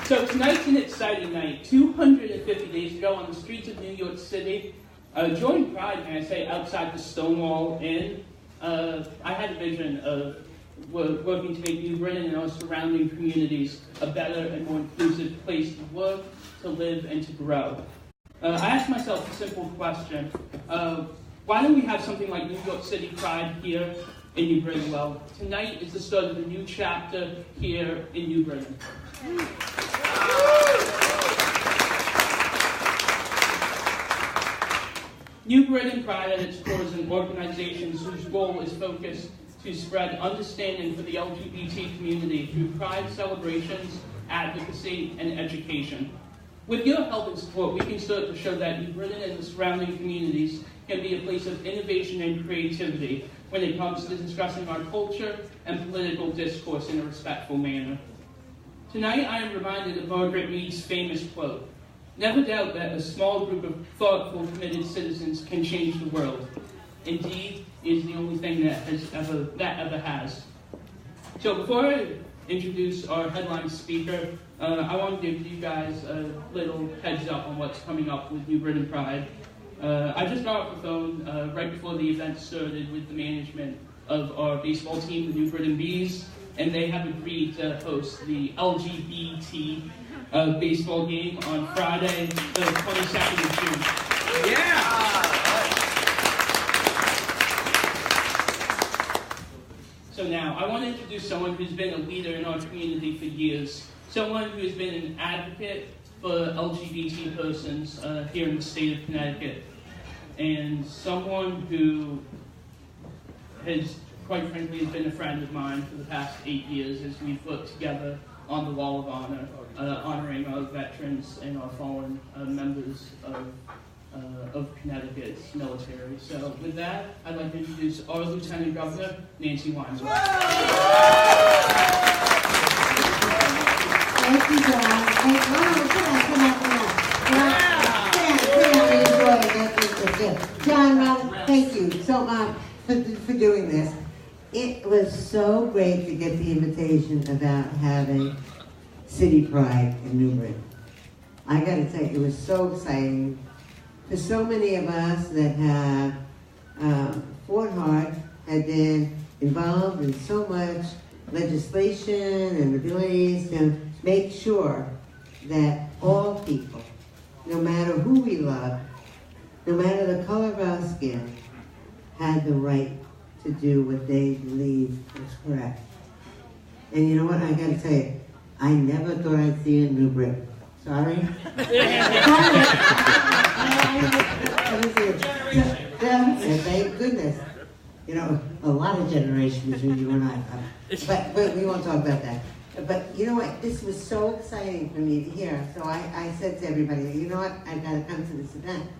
So tonight's an exciting night. 250 days ago on the streets of New York City, during Pride, may I say, outside the Stonewall Inn, I had a vision of working to make New Britain and our surrounding communities a better and more inclusive place to work, to live, and to grow. I asked myself a simple question. Why don't we have something like New York City Pride here in New Britain? Well, tonight is the start of a new chapter here in New Britain. New Britain Pride at its core is an organization whose goal is focused to spread understanding for the LGBT community through pride celebrations, advocacy, and education. With your help and support, we can start to show that New Britain and the surrounding communities can be a place of innovation and creativity when it comes to discussing our culture and political discourse in a respectful manner. Tonight, I am reminded of Margaret Mead's famous quote, "Never doubt that a small group of thoughtful, committed citizens can change the world. Indeed, it is the only thing that ever has." So before I introduce our headline speaker, I want to give you guys a little heads up on what's coming up with New Britain Pride. I just got off the phone right before the event started with the management of our baseball team, the New Britain Bees, and they have agreed to host the LGBT baseball game on Friday, the 22nd of June. Yeah! So now, I want to introduce someone who's been a leader in our community for years, someone who has been an advocate for LGBT persons here in the state of Connecticut, and someone who has, quite frankly, has been a friend of mine for the past 8 years as we've worked together on the Wall of Honor, honoring our veterans and our fallen members of Connecticut's military. So with that, I'd like to introduce our Lieutenant Governor, Nancy Wyman. Thank you, John. John, thank you so much for doing this. It was so great to get the invitation about having City Pride in New Britain. I got to tell you, it was so exciting. For so many of us that have fought hard, had been involved in so much legislation and abilities to make sure that all people, no matter who we love, no matter the color of our skin, had the right to do what they believed was correct. And you know what, I gotta tell you, I never thought I'd see it in New Britain. Sorry? Thank goodness. You know, a lot of generations between you and I. But we won't talk about that. But you know what, this was so exciting for me to hear. So I said to everybody, you know what, I've got to come to this event.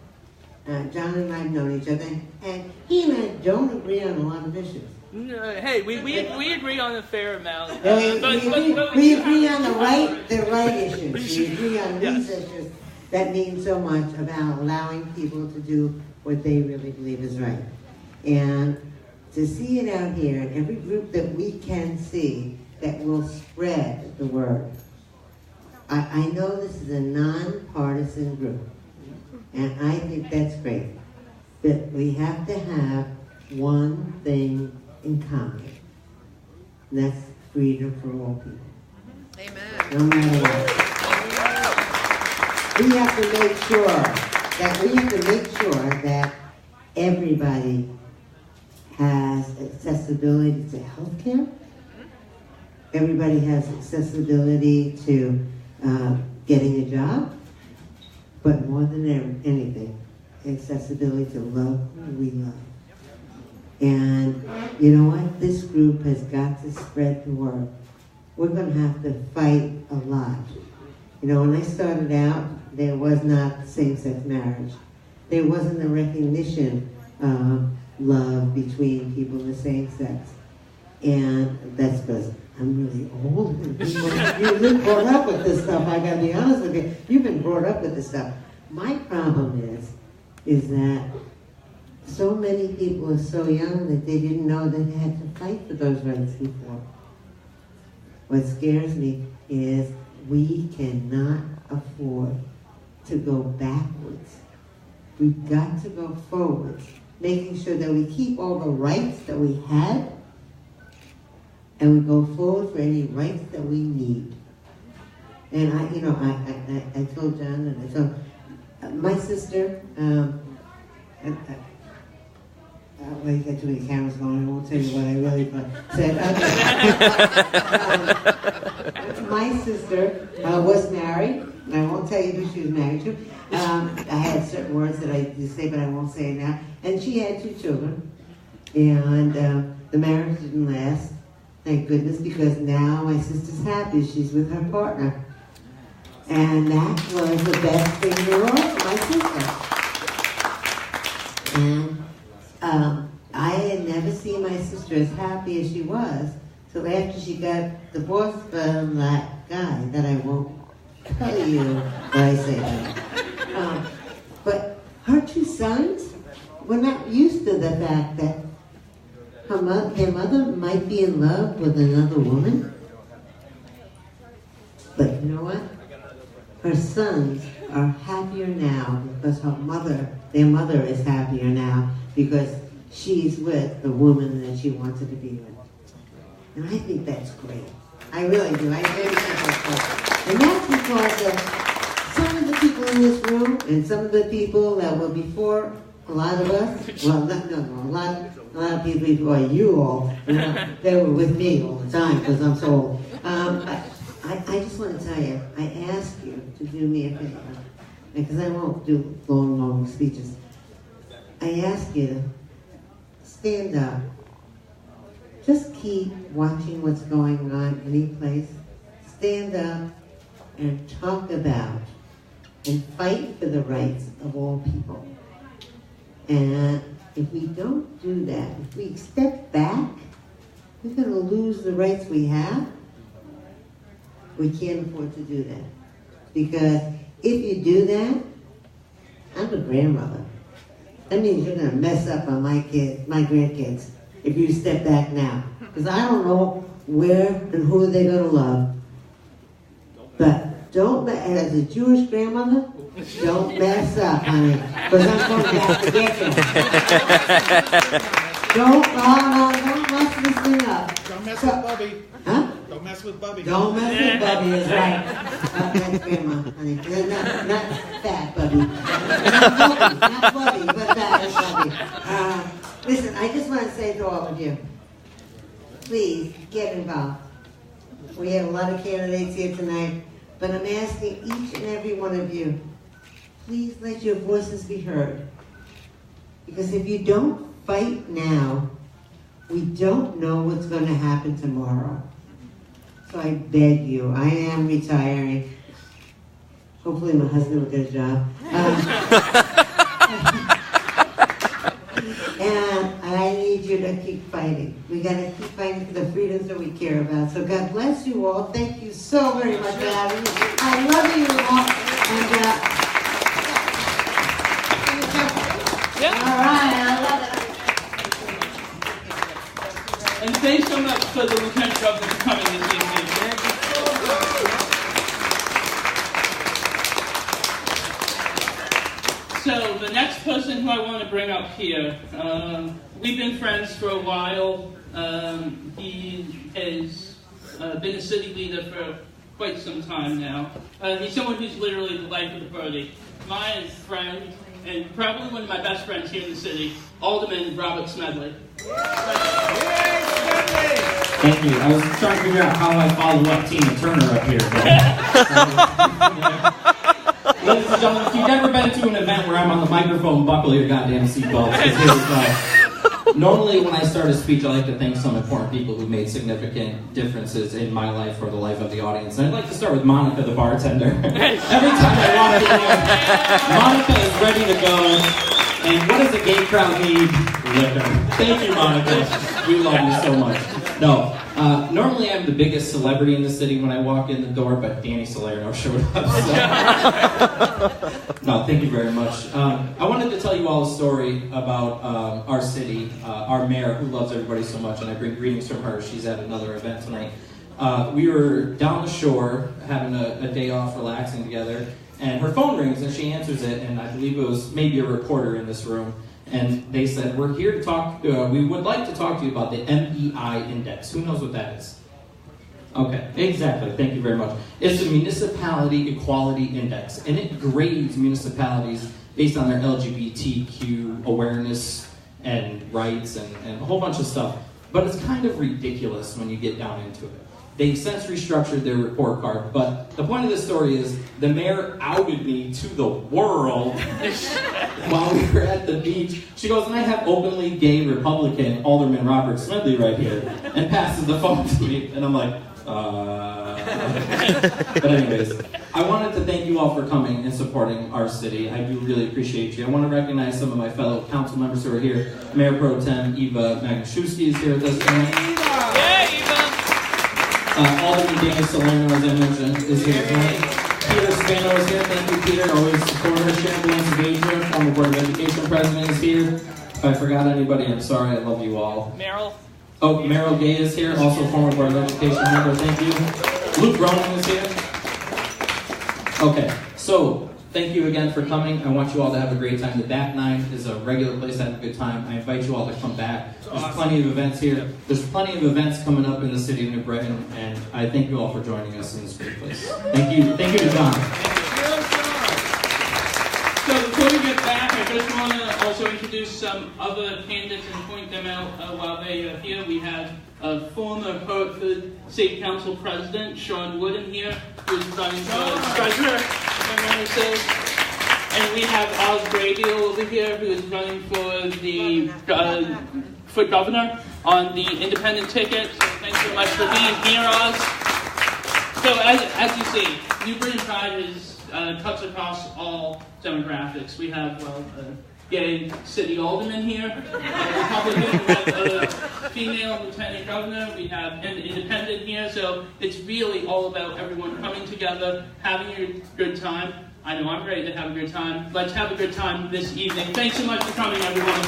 John and I have known each other, and he and I don't agree on a lot of issues. Hey, we agree on a fair amount. We agree on the right issues. We agree on these issues that mean so much about allowing people to do what they really believe is right. And to see it out here, in every group that we can see that will spread the word. I know this is a nonpartisan group, and I think that's great. But we have to have one thing in common, and that's freedom for all people. Amen. No matter what. We have to make sure that everybody has accessibility to health care. Everybody has accessibility to getting a job, but more than anything, accessibility to love who we love. And you know what? This group has got to spread the word. We're going to have to fight a lot. You know, when I started out, there was not same-sex marriage. There wasn't a recognition of love between people of the same sex. And that's because I'm really old. You've been brought up with this stuff, I gotta be honest with you. You've been brought up with this stuff. My problem is that so many people are so young that they didn't know that they had to fight for those rights before. What scares me is we cannot afford to go backwards. We've got to go forward, making sure that we keep all the rights that we had, and we go forward for any rights that we need. And I told John, and I told my sister, well, you got too many cameras going, I won't tell you what I really said. My sister was married. I won't tell you who she was married to. I had certain words that I did say, but I won't say it now. And she had 2 children. And the marriage didn't last, thank goodness, because now my sister's happy. She's with her partner. And that was the best thing in the world for my sister. And I had never seen my sister as happy as she was till after she got divorced from that guy that I won't tell you what I say that. But her 2 sons were not used to the fact that their mother might be in love with another woman. But you know what? Her sons are happier now because their mother is happier now because she's with the woman that she wanted to be with. And I think that's great. I really do. I really think that's great. And that's because of some of the people in this room and some of the people that were before a lot of us, well, a lot of people before you all, they were with me all the time because I'm so old. I just want to tell you, I ask you to do me a favor, because I won't do long speeches. I ask you to stand up. Just keep watching what's going on any place. Stand up and talk about and fight for the rights of all people. And if we don't do that, if we step back, we're going to lose the rights we have. We can't afford to do that. Because if you do that, I'm a grandmother. That means you're going to mess up on my grandkids, if you step back now. Because I don't know where and who they're going to love. But don't, as a Jewish grandmother, don't mess up, honey. Because I'm going to have to get you. Don't mess this thing up. Don't mess with Bubby. Huh? Don't mess with Bubby. Don't mess with Bubby, is right. That's grandma, honey. Not fat Bubby. Not Bubby, but fat Bubby. Listen, I just want to say to all of you, please get involved. We have a lot of candidates here tonight, but I'm asking each and every one of you, please let your voices be heard. Because if you don't fight now, we don't know what's going to happen tomorrow. So I beg you, I am retiring. Hopefully my husband will get a job. And I need you to keep fighting. We got to keep fighting for the freedoms that we care about. So God bless you all. Thank you so very much for having me. I love you all. And all right, I love it. And thanks so much for the Lieutenant Governor for coming this evening. So the next person who I want to bring up here, we've been friends for a while. He has been a city leader for quite some time now. He's someone who's literally the life of the party. My friend, and probably one of my best friends here in the city, Alderman Smedley. Thank you. I was trying to figure out how I follow up Tina Turner up here. Ladies and gentlemen, if you've never been to an event where I'm on the microphone, buckle your goddamn seatbelts. Normally when I start a speech, I like to thank some important people who made significant differences in my life or the life of the audience. And I'd like to start with Monica, the bartender. Every time I walk in here, Monica is ready to go. And what does a gay crowd need? Liquor. Thank you, Monica. We love you so much. No, normally I'm the biggest celebrity in the city when I walk in the door, but Danny Salerno showed up. So. No, thank you very much. I wanted to tell you all a story about our city, our mayor, who loves everybody so much, and I bring greetings from her. She's at another event tonight. We were down the shore having a day off, relaxing together, and her phone rings and she answers it, and I believe it was maybe a reporter in this room, and they said, we're here to talk, we would like to talk to you about the MEI index. Who knows what that is? Okay, exactly, thank you very much. It's the Municipality Equality Index, and it grades municipalities based on their LGBTQ awareness and rights and a whole bunch of stuff. But it's kind of ridiculous when you get down into it. They've since restructured their report card, but the point of this story is the mayor outed me to the world while we were at the beach. She goes, and I have openly gay Republican Alderman Robert Smedley right here, and passes the phone to me, and I'm like, But anyways, I wanted to thank you all for coming and supporting our city. I do really appreciate you. I want to recognize some of my fellow council members who are here. Mayor Pro Tem Eva Magnashewski is here with us tonight. Yeah, Eva! Alderman Dana Salerno, as I mentioned, is here tonight. Peter Spano is here. Thank you, Peter. Always supporter. Sharon Gager, former Board of Education president, is here. If I forgot anybody, I'm sorry. I love you all. Merrill. Oh, Meryl Gay is here, also former Board of Education member. Thank you. Luke Ronan is here. Okay, so thank you again for coming. I want you all to have a great time. The back nine is a regular place to have a good time. I invite you all to come back. There's plenty of events here. There's plenty of events coming up in the city of New Britain, and I thank you all for joining us in this great place. Thank you. Thank you to John. So before we get back, I just want to also introduce some other candidates and point them out while they are here. We have former Hertford State Council President Sean Wooden here, who's running for treasurer. And we have Oz Brady over here, who is running for the for governor on the independent ticket. So thanks so much for being here, Oz. So as you see, New Britain Pride is cuts across all demographics. We have, gay city alderman here, Republican, we have a female lieutenant governor, we have an independent here, so it's really all about everyone coming together, having a good time. I know I'm ready to have a good time. Let's have a good time this evening. Thanks so much for coming, everyone.